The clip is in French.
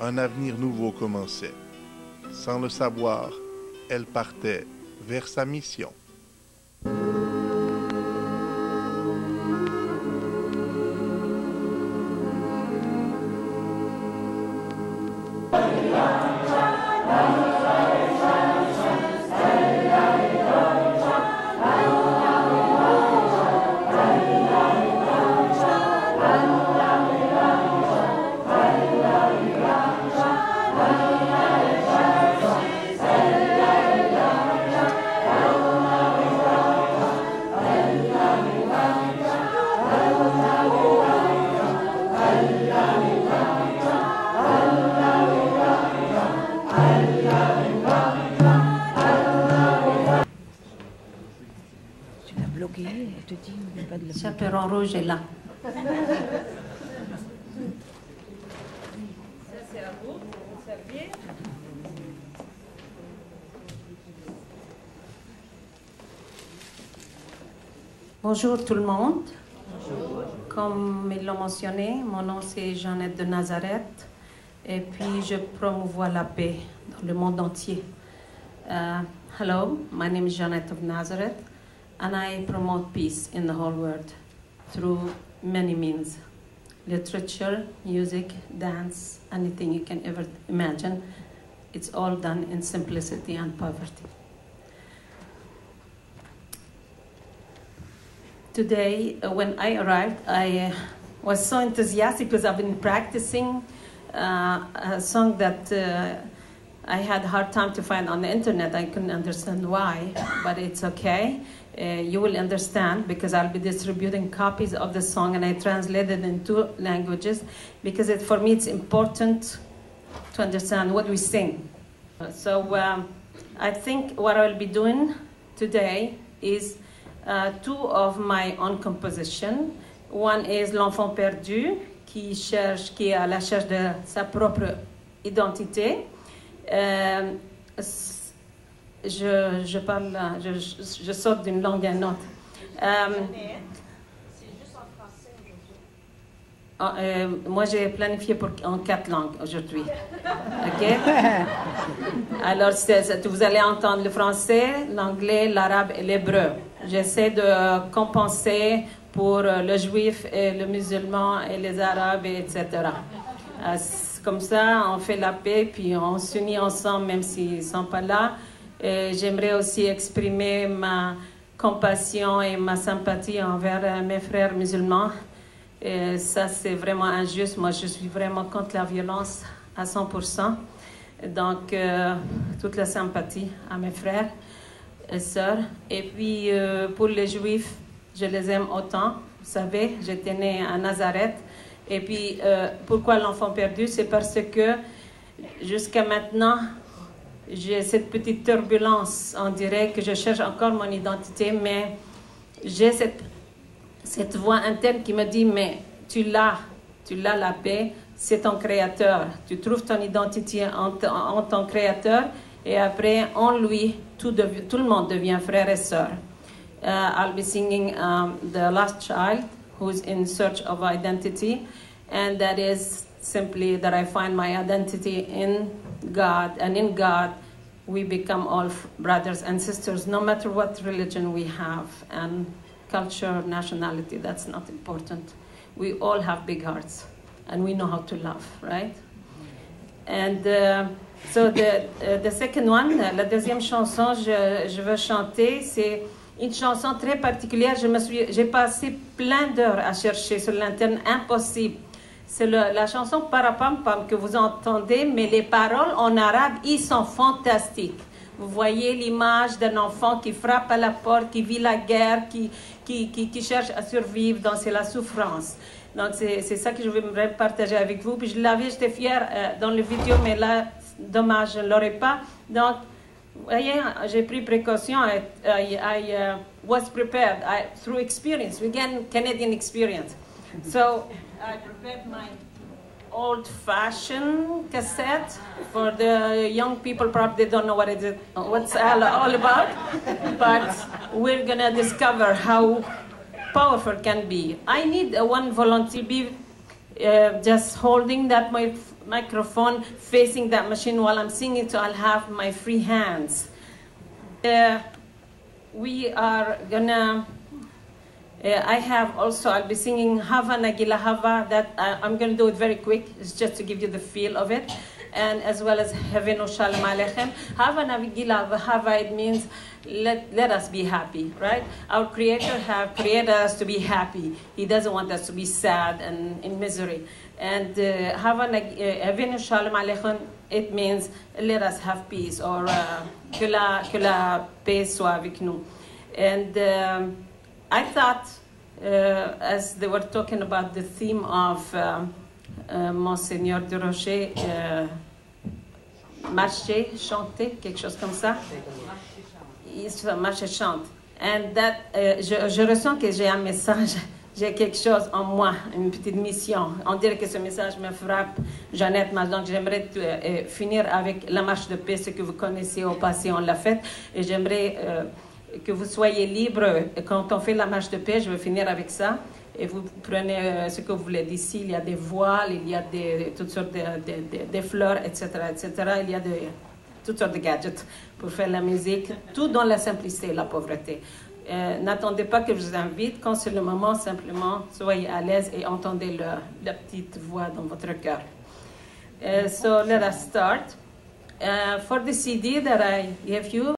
un avenir nouveau commençait. Sans le savoir, elle partait vers sa mission. Chaperon rouge est là. Ça, c'est à vous, vous servir. Bonjour tout le monde. Bonjour. Comme ils l'ont mentionné, mon nom c'est Jeannette de Nazareth et puis je promouvois la paix dans le monde entier. Hello, my name is Jeannette of Nazareth and I promote peace in the whole world through many means. Literature, music, dance, anything you can ever imagine. It's all done in simplicity and poverty. Today, when I arrived, I was so enthusiastic because I've been practicing a song that I had a hard time to find on the internet. I couldn't understand why, but it's okay. You will understand because I'll be distributing copies of the song and I translated in 2 languages because for me it's important to understand what we sing. So I think what I'll be doing today is 2 of my own compositions. One is L'Enfant perdu, qui est à la recherche de sa propre identité. Je saute d'une langue à une autre. C'est juste en français aujourd'hui. Moi, j'ai planifié en 4 langues aujourd'hui. OK? Alors, vous allez entendre le français, l'anglais, l'arabe et l'hébreu. J'essaie de compenser pour le juif et le musulman et les arabes, etc. Comme ça, on fait la paix, puis on s'unit ensemble, même s'ils ne sont pas là. J'aimerais aussi exprimer ma compassion et ma sympathie envers mes frères musulmans. Et ça, c'est vraiment injuste. Moi, je suis vraiment contre la violence à 100%. Donc, toute la sympathie à mes frères et sœurs. Et puis, pour les Juifs, je les aime autant. Vous savez, j'étais née à Nazareth. Et puis, pourquoi l'enfant perdu? C'est parce que jusqu'à maintenant, j'ai cette petite turbulence. On dirait que je cherche encore mon identité, mais j'ai cette voix interne qui me dit, mais tu l'as la paix, c'est ton créateur. Tu trouves ton identité en ton créateur et après, en lui, tout le monde devient frère et sœur. I'll be singing The Last Child, who's in search of identity, and that is simply that I find my identity in God, and in God we become all brothers and sisters, no matter what religion we have, and culture, nationality, that's not important. We all have big hearts, and we know how to love, right? And so the second one, la deuxième chanson je veux chanter, c'est une chanson très particulière. J'ai passé plein d'heures à chercher sur l'internet, impossible. C'est la chanson Parapam Pam que vous entendez, mais les paroles en arabe, ils sont fantastiques. Vous voyez l'image d'un enfant qui frappe à la porte, qui vit la guerre, qui cherche à survivre, donc c'est la souffrance. Donc c'est ça que je voudrais partager avec vous. Puis j'étais fière dans le vidéo, mais là, dommage, je ne l'aurais pas. Donc, vous voyez, j'ai pris précaution. I was prepared through experience, again, Canadian experience. So I prepared my old-fashioned cassette. For the young people, probably don't know what's all about. But we're gonna discover how powerful it can be. I need one volunteer be just holding that microphone facing that machine while I'm singing, so I'll have my free hands. We are gonna, I'll be singing Hava Nagila Hava, that I'm gonna do it very quick, it's just to give you the feel of it. And as well as Havenu Shalom Aleichem. Hava Nagila Hava, it means let us be happy, right? Our Creator have created us to be happy. He doesn't want us to be sad and in misery. And Havenu Shalom Aleichem, it means let us have peace, or que la paix soit avec nous. And I thought, as they were talking about the theme of Monseigneur Durocher, marcher, chanter, quelque chose comme ça. Marcher, chante. And that, je ressens que j'ai un message, j'ai quelque chose en moi, une petite mission. On dirait que ce message me frappe, Jeannette. Donc j'aimerais finir avec la marche de paix, ce que vous connaissez au passé, on l'a fait. Et j'aimerais que vous soyez libres. Quand on fait la marche de paix, je vais finir avec ça. Et vous prenez ce que vous voulez d'ici. Il y a des voiles, il y a toutes sortes de fleurs, etc., etc. Il y a toutes sortes de gadgets pour faire la musique, tout dans la simplicité et la pauvreté. N'attendez pas que je vous invite. Quand c'est le moment, simplement, soyez à l'aise et entendez la petite voix dans votre cœur. So let us start. For the CD that I gave you,